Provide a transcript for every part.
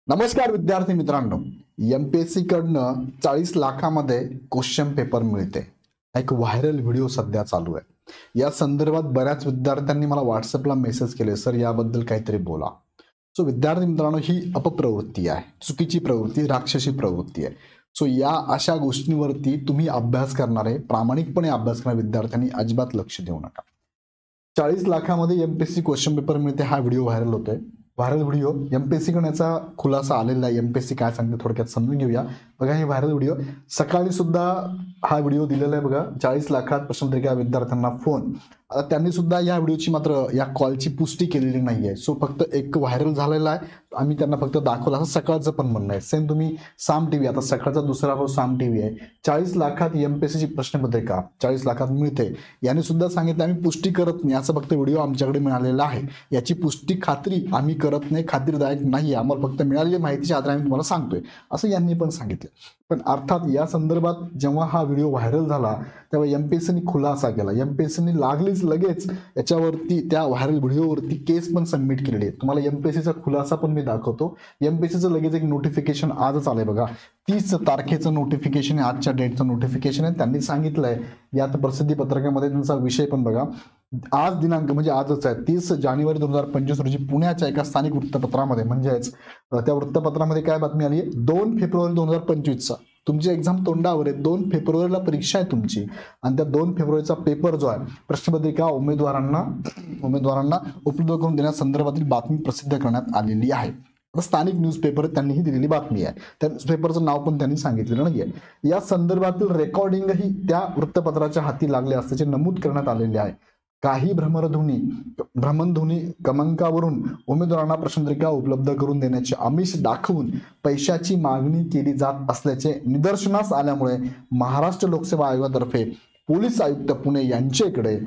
नमस्कार विद्यार्थी मित्रांनो, एमपीएससी कडनं 40 लाखामध्ये क्वेश्चन पेपर मिळते. एक व्हायरल व्हिडिओ सध्या चालू आहे. या संदर्भात बऱ्याच विद्यार्थ्यांनी मला व्हॉट्सअपला मेसेज केले, सर याबद्दल काहीतरी बोला. सो विद्यार्थी मित्रांनो, ही अपप्रवृत्ती आहे, चुकीची प्रवृत्ती, राक्षसी प्रवृत्ती आहे. सो या अशा गोष्टींवरती तुम्ही अभ्यास करणारे, प्रामाणिकपणे अभ्यास करणाऱ्या विद्यार्थ्यांनी अजिबात लक्ष देऊ नका. 40 लाखामध्ये एमपीएससी क्वेश्चन पेपर मिळते, हा व्हिडिओ व्हायरल होतोय. व्हायरल व्हिडिओ एमपीएससी कडे याचा खुलासा आलेला आहे. एमपीएससी काय सांगते थोडक्यात समजून घेऊया. बघा, हे व्हायरल व्हिडिओ सकाळी सुद्धा हा व्हिडिओ दिलेला आहे. बघा, 40 लाखात प्रश्नपत्रिका विद्यार्थ्यांना फोन. आता त्यांनी सुद्धा या व्हिडिओची मात्र या कॉलची पुष्टी केलेली नाहीये. सो फक्त एक व्हायरल झालेला आहे, आम्ही त्यांना फक्त दाखवला, असं सकाळचं पण म्हणणं आहे. सेम तुम्ही साम टीव्ही, आता सकाळचा दुसरा भाऊ साम टीव्ही आहे, 40 लाखात एमपीएससीची प्रश्नपत्रिका 40 लाखात मिळते. याने सुद्धा सांगितलं आम्ही पुष्टी करत नाही, असं फक्त व्हिडिओ आमच्याकडे मिळालेला आहे. याची पुष्टी खात्री आम्ही करत नाही, खात्रीदायक नाही, आम्हाला फक्त मिळालेली माहितीच्या आधारे आम्ही तुम्हाला सांगतोय, असं यांनी पण सांगितलं. पण अर्थात या संदर्भात जेव्हा हा व्हिडिओ व्हायरल झाला तेव्हा एमपीएससीने खुलासा केला. एमपीएससीने लागलीच लगेच याच्यावरती, त्या व्हायरल व्हिडिओवरती केस पण सबमिट केलेली आहे. तुम्हाला एमपीएससीचा खुलासा पण मी दाखवतो. एमपीएससीचं लगेच एक नोटिफिकेशन आजच आलंय. बघा, 30 तारखेचं नोटिफिकेशन आहे, आजच्या डेटचं नोटिफिकेशन आहे. त्यांनी सांगितलंय यात प्रसिद्धी पत्रकामध्ये त्यांचा विषय पण बघा. आज दिनांक म्हणजे आजच आहे, 30 जानेवारी 2025 रोजी पुण्याच्या एका स्थानिक वृत्तपत्रामध्ये, म्हणजेच त्या वृत्तपत्रामध्ये काय बातमी आली आहे, 2 फेब्रुवारी 2025 तुमची एक्झाम तोंडावर आहे. 2 फेब्रुवारीला परीक्षा आहे तुमची, आणि त्या 2 फेब्रुवारीचा पेपर जो आहे, प्रश्नपत्रिका उमेदवारांना उपलब्ध करून देण्यासंदर्भातील बातमी प्रसिद्ध करण्यात आलेली आहे. स्थानिक न्यूजपेपर त्यांनी ही दिलेली बातमी आहे. त्या न्यूजपेपरचं नाव पण त्यांनी सांगितलेलं नाहीये. या संदर्भातील रेकॉर्डिंगही त्या वृत्तपत्राच्या हाती लागले असल्याचे नमूद करण्यात आलेले आहे. काही भ्रमणध्वनी क्रमांकावरून उमेदवारांना प्रश्नपत्रिका उपलब्ध करून देण्याचे आमिष दाखवून पैशाची मागणी केली जात असल्याचे निदर्शनास आल्यामुळे महाराष्ट्र लोकसेवा आयोगातर्फे पोलीस आयुक्त पुणे यांच्याकडे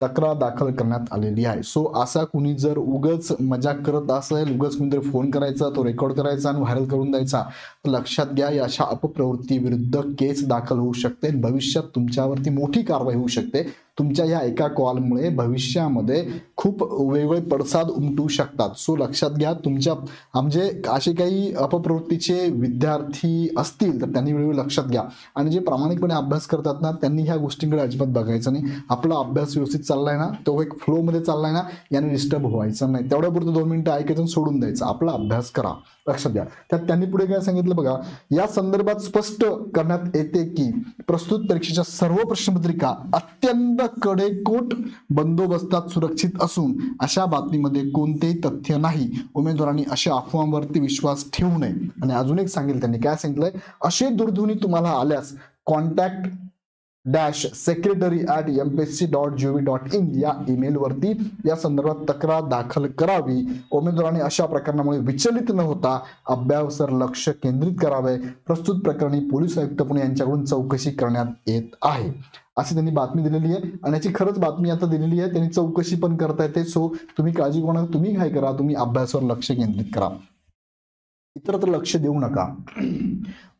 तक्रार दाखल करण्यात आलेली आहे. सो असा कुणी जर उगाच मजाक करत असेल, उगाच कुणीतरी फोन करायचा, तो रेकॉर्ड करायचा आणि व्हायरल करून द्यायचा, तर लक्षात घ्या, या अशा अपप्रवृत्ती विरुद्ध केस दाखल होऊ शकते. भविष्यात तुमच्यावरती मोठी कारवाई होऊ शकते. तुमच्या या एका कॉलमुळे भविष्यामध्ये खूप वेगवेगळे पडसाद उमटू शकतात. सो लक्षात घ्या, तुमच्या म्हणजे असे काही अपप्रवृत्तीचे विद्यार्थी असतील तर त्यांनी वेळोवेळी लक्षात घ्या. आणि जे प्रामाणिकपणे अभ्यास करतात ना, त्यांनी ह्या गोष्टींकडे अजिबात बघायचं नाही. आपला अभ्यास व्यवस्थित चाललाय ना, तो एक फ्लो मध्ये चाललाय ना, याने डिस्टर्ब व्हायचं नाही. तेवढ्यापुरतं 2 मिनिटं ऐकायचं सोडून द्यायचं, आपला अभ्यास करा. लक्षात घ्या. त्यात त्यांनी पुढे काय सांगितलं बघा, या संदर्भात स्पष्ट करण्यात येते की प्रस्तुत परीक्षेच्या सर्व प्रश्नपत्रिका अत्यंत कडेकोट बंदोबस्तात सुरक्षित असून अशा बातमीमध्ये कोणतेही तथ्य नाही. उमेदवारांनी अशा अफवांवरती विश्वास ठेवू नये. आणि अजून एक सांगितलं त्यांनी, काय सांगितलंय, असे दूरध्वनी तुम्हाला आल्यास कॉन्टॅक्ट secretary@mpsc.gov.in या ईमेल वरती या संदर्भात तक्रार दाखल करावी. उमेदवारांनी अशा प्रकरणामुळे विचलित न होता अभ्यासावर लक्ष केंद्रित करावे. प्रस्तुत प्रकरणी पोलीस आयुक्त पुणे यांच्याकडून चौकशी करण्यात येत आहे, अशी त्यांनी बातमी दिलेली आहे. आणि याची खरंच बातमी आता दिलेली आहे, त्यांनी चौकशी पण करता येते. सो तुम्ही काळजी करू नका, तुम्ही काय करा, तुम्ही अभ्यासावर लक्ष केंद्रित करा, इतरत्र लक्ष देऊ नका.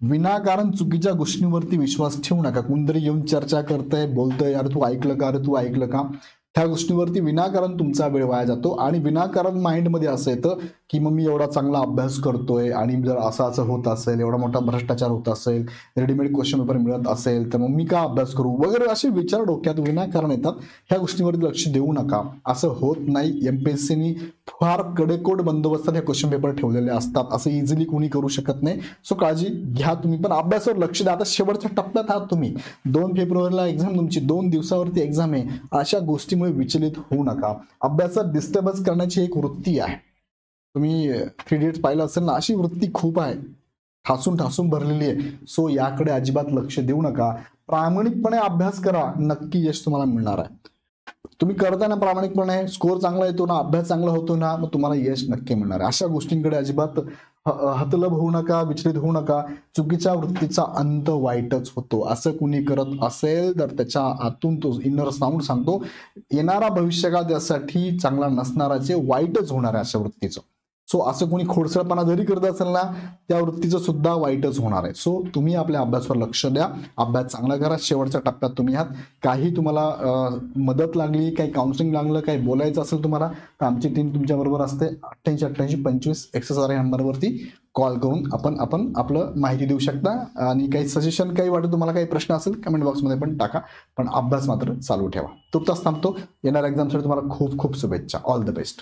विनाकारण चुकीच्या गोष्टींवरती विश्वास ठेवू नका. कोणतरी येऊन चर्चा करतंय, बोलतंय, अरे तू ऐकलं का, अरे तू ऐकलं का, ह्या गोष्टीवरती विनाकारण तुमचा वेळ वाया जातो. आणि विनाकारण माइंडमध्ये असं येतं की मग मी एवढा चांगला अभ्यास करतोय आणि जर असं होत असेल, एवढा मोठा भ्रष्टाचार होत असेल, रेडीमेड क्वेश्चन पेपर मिळत असेल, तर मग मी का अभ्यास करू वगैरे असे विचार डोक्यात विनाकारण येतात. ह्या गोष्टीवरती लक्ष देऊ नका, असं होत नाही. एमपीएससीनी फार कडेकोट बंदोबस्तात हे क्वेश्चन पेपर ठेवलेले असतात, असं इझिली कोणी करू शकत नाही. सो काळजी घ्या तुम्ही, पण अभ्यासावर लक्ष द्या. आता शेवटच्या टप्प्यात आहात तुम्ही, 2 फेब्रुवारीला एक्झाम तुमची, 2 दिवसावरती एक्झाम आहे. अशा गोष्टीमुळे विचलित होऊ नका. अभ्यासात डिस्टर्बन्स करण्याची एक वृत्ती आहे, तुम्ही 3 इडियट्स पाहिलं असेल ना, अशी वृत्ती खूप आहे, ठासून भरलेली आहे. सो याकडे अजिबात लक्ष देऊ नका. प्रामाणिकपणे अभ्यास करा, नक्की यश तुम्हाला मिळणार आहे. तुम्ही करताना प्रामाणिकपणे, स्कोर चांगला येतो ना, अभ्यास चांगला होतो ना, मग तुम्हाला यश नक्की मिळणार आहे. अशा गोष्टींकडे अजिबात हतलब होऊ नका, विचलित होऊ नका. चुकीच्या वृत्तीचा अंत वाईटच होतो. असं कुणी करत असेल तर त्याच्या आतून तो इनर साऊंड सांगतो, येणारा भविष्यकाळ त्यासाठी चांगला नसणाराचे वाईटच होणार आहे अशा वृत्तीचं. सो असं कोणी खोडसळपणा जरी करत असेल ना, त्या वृत्तीचं सुद्धा वाईटच होणार आहे. सो तुम्ही आपल्या अभ्यासावर लक्ष द्या, अभ्यास चांगला करा. शेवटच्या टप्प्यात तुम्ही आहात. काही तुम्हाला मदत लागली, काही काउन्सिलिंग लागलं, काही बोलायचं असेल तुम्हाला, तर आमची टीम तुमच्याबरोबर असते. 88-88-25-61 या नंबरवरती कॉल करून आपण आपलं माहिती देऊ शकता. आणि काही सजेशन, काही वाटत तुम्हाला काही प्रश्न असेल कमेंट बॉक्समध्ये पण टाका. पण अभ्यास मात्र चालू ठेवा. तुर्तास थांबतो. येणाऱ्या एक्झामसाठी तुम्हाला खूप खूप शुभेच्छा. All the best.